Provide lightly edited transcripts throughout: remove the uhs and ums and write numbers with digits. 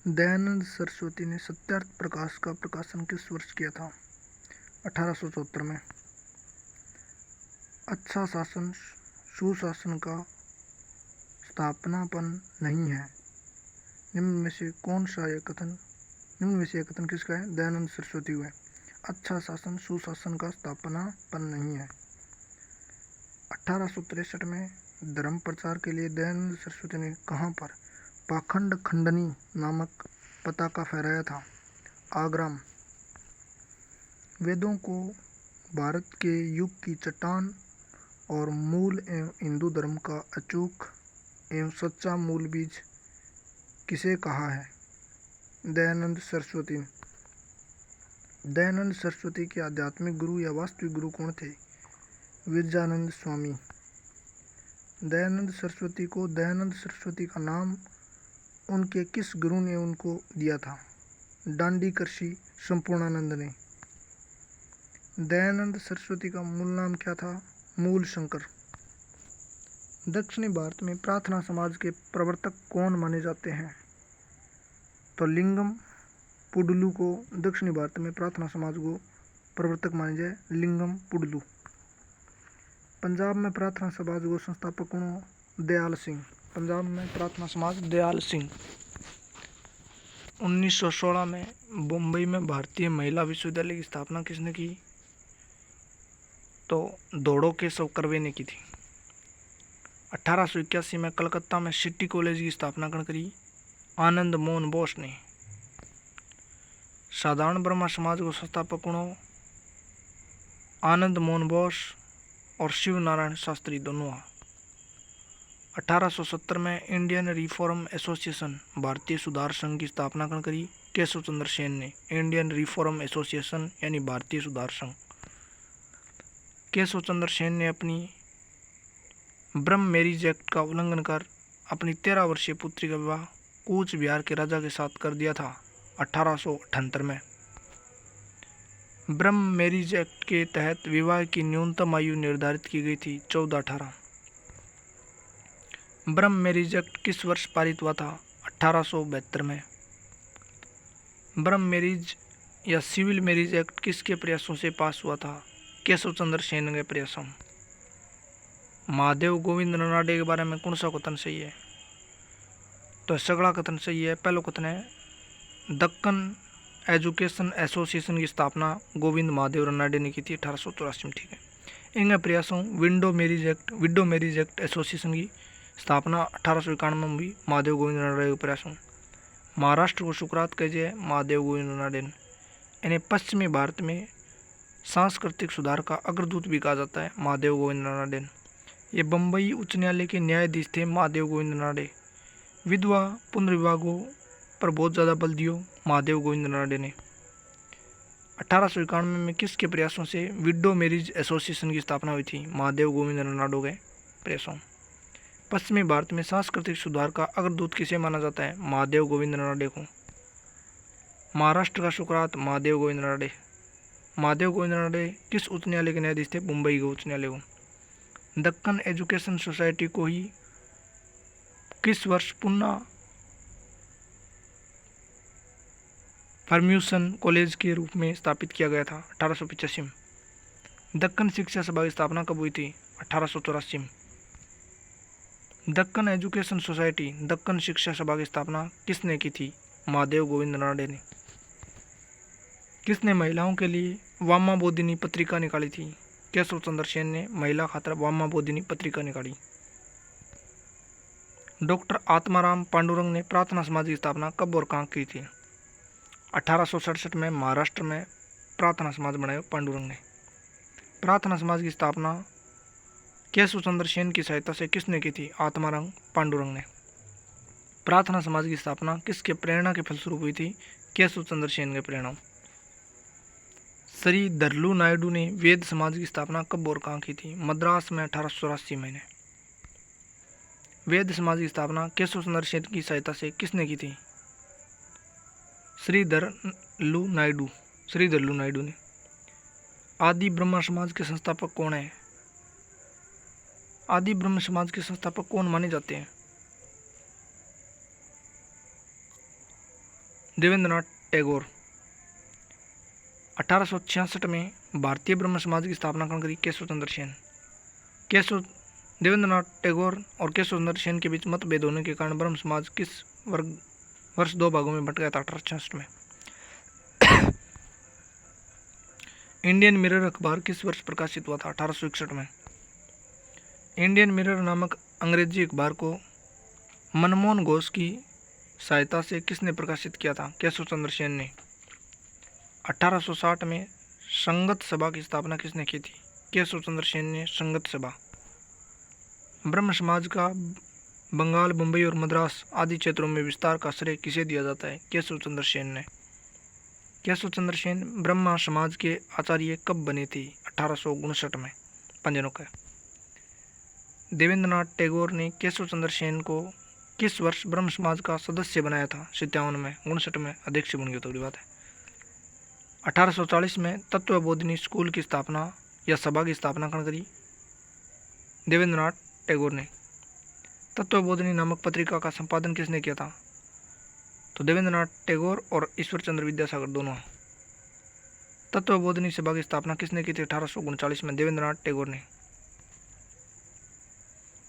दयानंद सरस्वती ने सत्यार्थ प्रकाश का प्रकाशन किस वर्ष किया था? 1874 में। अच्छा शासन सुशासन का स्थापनापन नहीं है। निम्न में से यह कथन किसका है? दयानंद सरस्वती हुआ है। अच्छा शासन सुशासन का स्थापनापन नहीं है। 1863 में धर्म प्रचार के लिए दयानंद सरस्वती ने कहाँ पर पाखंड खंडनी नामक पताका फहराया था? आगरा। वेदों को भारत के युग की चट्टान और मूल एवं हिंदू धर्म का अचूक एवं सच्चा मूल बीज किसे कहा है? दयानंद सरस्वती। दयानंद सरस्वती के आध्यात्मिक गुरु या वास्तविक गुरु कौन थे? विरजानंद स्वामी। दयानंद सरस्वती को दयानंद सरस्वती का नाम उनके किस गुरु ने उनको दिया था? डांडी कृषि संपूर्णानंद ने। दयानंद सरस्वती का मूल नाम क्या था? मूल शंकर। दक्षिणी भारत में प्रार्थना समाज के प्रवर्तक कौन माने जाते हैं? तो लिंगम पुडलू को दक्षिणी भारत में प्रार्थना समाज को प्रवर्तक माने जाए, लिंगम पुडलू। पंजाब में प्रार्थना समाज को संस्थापक कौन? दयाल सिंह। पंजाब में प्रार्थना समाज दयाल सिंह। 1916 में मुंबई में भारतीय महिला विश्वविद्यालय की स्थापना किसने की? तो दौड़ो केशव कर्वे ने की थी। 1881 में कलकत्ता में सिटी कॉलेज की स्थापना करी? आनंद मोहन बोस ने। साधारण ब्रह्मा समाज को संस्थापक कौन? आनंद मोहन बोस और शिव नारायण शास्त्री दोनों। 1870 में इंडियन रिफॉर्म एसोसिएशन भारतीय सुधार संघ की स्थापना करी? केशव चंद्र सेन ने। इंडियन रिफॉर्म एसोसिएशन यानी भारतीय सुधार संघ। केशव चंद्र सेन ने अपनी ब्रह्म मैरिज एक्ट का उल्लंघन कर अपनी 13 वर्षीय पुत्री का विवाह कूच बिहार के राजा के साथ कर दिया था 1878 में। ब्रह्म मैरिज एक्ट के तहत विवाह की न्यूनतम आयु निर्धारित की गई थी 14-18। ब्रह्म मैरिज एक्ट किस वर्ष पारित हुआ था? 1872 में। ब्रह्म मैरिज या सिविल मैरिज एक्ट किसके प्रयासों से पास हुआ था? केशव चंद्र सेन के प्रयासों। महादेव गोविंद रनाडे के बारे में कौन सा कथन सही है? तो सगड़ा कथन सही है। पहला कथन है दक्कन एजुकेशन एसोसिएशन की स्थापना गोविंद महादेव रनाडे ने की थी 1884 में। ठीक है। इनके प्रयासों विडो मैरिज एक्ट एसोसिएशन की स्थापना 1891 में हुई महादेव गोविंद रनाडे के प्रयासों। महाराष्ट्र को सुकरात कहे महादेव गोविंद रनाडे ने। इन्हें पश्चिमी भारत में सांस्कृतिक सुधार का अग्रदूत भी कहा जाता है महादेव गोविंद रनाडे। ये बम्बई उच्च न्यायालय के न्यायाधीश थे महादेव गोविंद रनाडे। विधवा पुनर्विवाहों पर बहुत ज़्यादा बल दियो महादेव गोविंद रनाडे ने। 1891 में किसके प्रयासों से विडो मैरिज एसोसिएशन की स्थापना हुई थी? महादेव गोविंद रनाडे के प्रयासों। पश्चिमी भारत में सांस्कृतिक सुधार का अग्रदूत किसे माना जाता है? महादेव गोविंद रनाडे को। महाराष्ट्र का सुकरात महादेव गोविंद रनाडे। महादेव गोविंद रनाडे किस उच्च न्यायालय के न्यायाधीश थे? मुंबई के उच्च न्यायालय को। दक्कन एजुकेशन सोसाइटी को ही किस वर्ष पुनः फर्म्यूसन कॉलेज के रूप में स्थापित किया गया था? 1885 में। दक्कन शिक्षा सभा की स्थापना कब हुई थी? 1884 में। दक्कन एजुकेशन सोसाइटी दक्कन शिक्षा सभा की स्थापना किसने की थी? महादेव गोविंद रनाडे ने। किसने महिलाओं के लिए वामा बोधिनी पत्रिका निकाली थी? केशव चंद्र सेन ने महिला खातर वामा बोधिनी पत्रिका निकाली। डॉक्टर आत्माराम पांडुरंग ने प्रार्थना समाज की स्थापना कब और कहाँ की थी? 1867 में महाराष्ट्र में प्रार्थना समाज बनाया पांडुरंग ने। प्रार्थना समाज की स्थापना केशव चंद्र सेन की सहायता से किसने की थी? आत्माराम पांडुरंग ने। प्रार्थना समाज की स्थापना किसके प्रेरणा के फलस्वरूप हुई थी? केशव चंद्र सेन के प्रेरणा। श्री धरलू नायडू ने वेद समाज की स्थापना कब और कहाँ की थी? मद्रास में 1884 में। वेद समाज की स्थापना केशव चंद्र सेन की सहायता से किसने की थी? श्रीधरलू नायडू ने। आदि ब्रह्म समाज के संस्थापक कौन है? आदि ब्रह्म समाज के संस्थापक कौन माने जाते हैं? देवेंद्रनाथ टैगोर। 1866 में भारतीय ब्रह्म समाज की स्थापना कौन करी? केशव चंद्र सेन। देवेंद्रनाथ टैगोर और केशव चंद्र सेन के बीच मतभेद होने के कारण ब्रह्म समाज किस वर्ष दो भागों में बंट गया था? 1866 में। इंडियन मिरर अखबार किस वर्ष प्रकाशित हुआ था? 1861 में। इंडियन मिरर नामक अंग्रेजी अखबार को मनमोहन घोष की सहायता से किसने प्रकाशित किया था? केशव चंद्र सेन ने। 1860 में संगत सभा की स्थापना किसने की थी? केशव चंद्र सेन ने संगत सभा। ब्रह्म समाज का बंगाल, मुंबई और मद्रास आदि क्षेत्रों में विस्तार का श्रेय किसे दिया जाता है? केशव चंद्र सेन ने। केशव चंद्र सेन ब्रह्म समाज के आचार्य कब बने थे? 1859 में। पंजनों का। देवेंद्रनाथ टैगोर ने केशव चंद्र सेन को किस वर्ष ब्रह्म समाज का सदस्य बनाया था? 57 में। 59 में अध्यक्ष बन गया, तो बड़ी बात है। 1840 में तत्वबोधिनी स्कूल की स्थापना या सभा की स्थापना कौन करी? देवेंद्रनाथ टैगोर ने। तत्वबोधिनी नामक पत्रिका का संपादन किसने किया था? तो देवेंद्रनाथ टैगोर और ईश्वर चंद्र विद्यासागर दोनों। तत्वबोधिनी सभा की स्थापना किसने की थी? 1839 में। देवेंद्रनाथ टैगोर ने।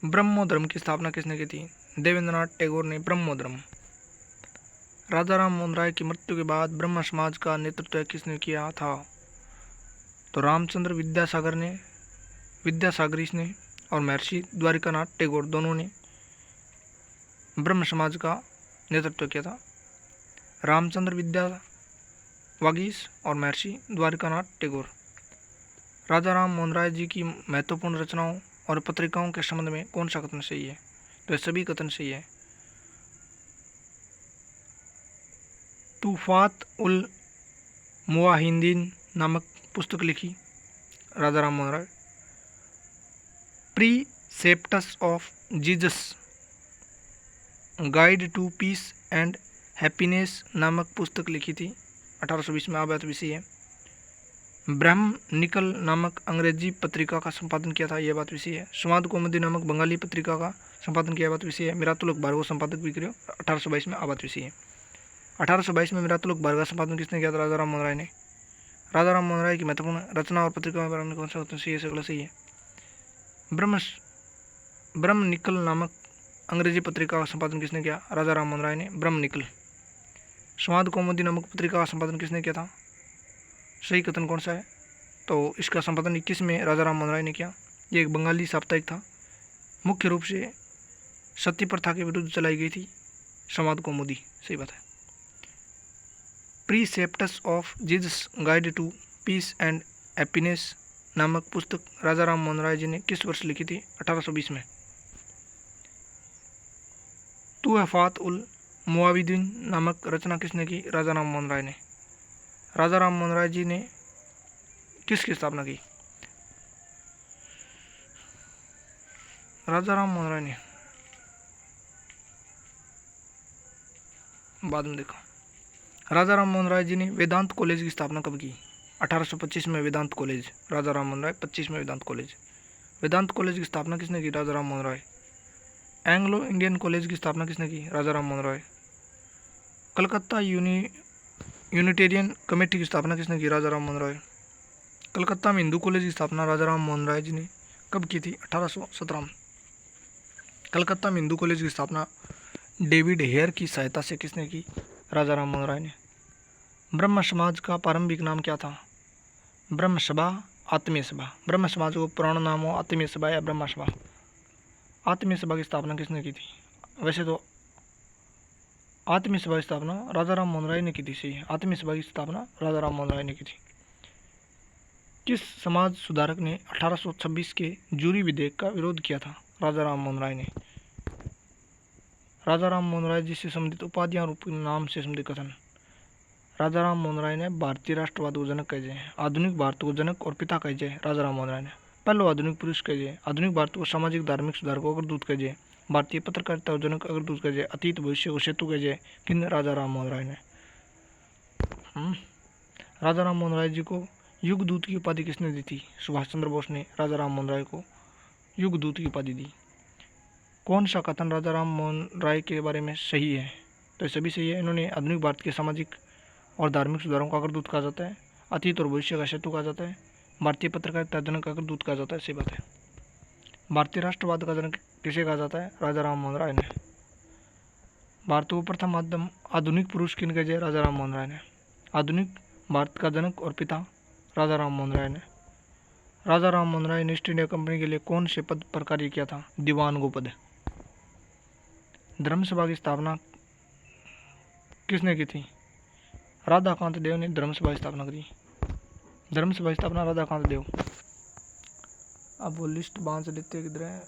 ब्रह्मोधर्म की स्थापना किसने की थी? देवेंद्रनाथ टैगोर ने ब्रह्मोधर्म। राजा राम मोहन राय की मृत्यु के बाद ब्रह्म समाज का नेतृत्व किसने किया था? तो रामचंद्र विद्यासागरीस ने और महर्षि द्वारिकानाथ टैगोर दोनों ने ब्रह्म समाज का नेतृत्व किया था। रामचंद्र विद्यावागीश और महर्षि द्वारिकानाथ टैगोर। राजा राम मोहन राय जी की महत्वपूर्ण रचनाओं और पत्रिकाओं के संबंध में कौन सा कथन सही है? तो सभी कथन सही है। तूफात उल मुवाहिदीन नामक पुस्तक लिखी Raja Ram Mohan Roy. Precepts of Jesus guide to peace and happiness नामक पुस्तक लिखी थी 1820 में। बात विषय है। ब्रह्म निकल नामक अंग्रेजी पत्रिका का संपादन किया था, यह बात विषय है। संवाद कौमुदी नामक बंगाली पत्रिका का संपादन किया, बात विषय है। मिरातुल अखबार को संपादक भी करो 1822 में। बात विषय है। 1822 में मिरातुल अखबार का संपादन किसने किया था? राजा राम मोहन राय ने। राजा राम मोहन राय की महत्वपूर्ण रचना और पत्रिका के बारे में कौन सा सही है? सगला सही है। ब्रह्म निकल नामक अंग्रेजी पत्रिका का संपादन किसने किया? राजा राम मोहन राय ने। ब्रह्म निकल। संवाद कौमुदी नामक पत्रिका का संपादन किसने किया था? सही कथन कौन सा है? तो इसका संपादन 21 में राजा राम मोहन राय ने किया। ये एक बंगाली साप्ताहिक था। मुख्य रूप से सती प्रथा के विरुद्ध चलाई गई थी संवाद कौमुदी। सही बात है। Precepts of Jesus guide to peace and happiness नामक पुस्तक राजा राम मोहन राय जी ने किस वर्ष लिखी थी? 1820 में। तुहफात उल मुआविदीन नामक रचना किसने की? राजा राम मोहन राय ने। राजा राम मोहन राय जी ने किसकी स्थापना की? राजा राम मोहन राय ने। बाद में देखो। राजा राम मोहन राय जी ने वेदांत कॉलेज की स्थापना कब की? 1825 में वेदांत कॉलेज। राजा राम मोहन राय 25 में वेदांत कॉलेज। वेदांत कॉलेज की स्थापना किसने की? राजा राम मोहन राय। एंग्लो इंडियन कॉलेज की स्थापना किसने की? राजा राम मोहन राय। कलकत्ता यूनिटेरियन कमेटी की स्थापना किसने की? राजा राम मोहन राय। कलकत्ता में हिंदू कॉलेज की स्थापना राजा राम मोहन राय जी ने कब की थी? 1817 में। कलकत्ता में हिंदू कॉलेज की स्थापना डेविड हेयर की सहायता से किसने की? राजा राम मोहन राय ने। ब्रह्म समाज का प्रारंभिक नाम क्या था? ब्रह्म सभा, आत्मीय सभा। ब्रह्म समाज को पुराना नाम हो आत्मीय सभा या ब्रह्म सभा। आत्मीय सभा की स्थापना किसने की थी? वैसे तो आत्मीय सभा की स्थापना राजा राम मोहन राय ने की थी। सही है। आत्मीय सभा की स्थापना राजा राम मोहन राय ने की थी। किस समाज सुधारक ने 1826 के जूरी विधेयक का विरोध किया था? राजा राम मोहन राय ने। राजा राम मोहन राय जी से संबंधित उपाधियां और नाम से संबंधित कथन। राजा राम मोहन राय ने भारतीय राष्ट्रवाद को जनक कहे जाए, आधुनिक भारत को जनक और पिता कहे जाए। राजा राम मोहन राय ने। पहलो आधुनिक पुरुष कहे जाए, आधुनिक भारत को सामाजिक धार्मिक सुधार को अग्रदूत कहे जाए, भारतीय पत्रकारिता जनक अग्रदूत कहे जाए, अतीत भविष्य को सेतु कहे जाए। किन? राजा राम मोहन राय ने। राजा राम मोहन राय जी को युग दूत की उपाधि किसने दी थी? सुभाष चंद्र बोस ने राजा राम मोहन राय को युग दूत की उपाधि दी। कौन सा कथन राजा राम मोहन राय के बारे में सही है? तो ये सभी सही है। इन्होंने आधुनिक भारत के सामाजिक और धार्मिक सुधारों का अग्रदूत कहा जाता है। अतीत और भविष्य का सेतु कहा जाता है। भारतीय पत्रकारिता जनक का अग्रदूत कहा जाता है। सही बात है। भारतीय राष्ट्रवाद का जनक किसे कहा जाता है? राजा राम मोहन राय ने। भारत को प्रथम माध्यम आधुनिक पुरुष किन कहे? राजा राम मोहन राय ने। आधुनिक भारत का जनक और पिता राजा राम मोहन राय ने। राजा राम मोहन राय ने ईस्ट इंडिया कंपनी के लिए कौन से पद पर कार्य किया था? दीवान गोपद। धर्म सभा की स्थापना किसने की थी? राधाकांत देव ने धर्म सभा की स्थापना करी। धर्म सभा की स्थापना राधाकांत देव। अब वो लिस्ट बांध लेते किधर है?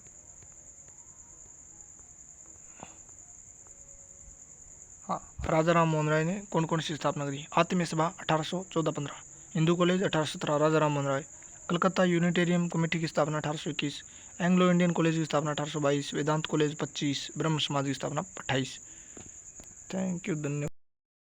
हाँ, राजा राम मोहन राय ने कौन कौन सी स्थापना करी? आत्मीय सभा 1814-15, हिंदू कॉलेज 1817 राजा राम मोहन राय, कलकत्ता यूनिटेरियम कमेटी की स्थापना 1821, एंग्लो इंडियन कॉलेज की स्थापना 1822, वेदांत कॉलेज 25, ब्रह्म समाज की स्थापना 28। थैंक यू, धन्यवाद।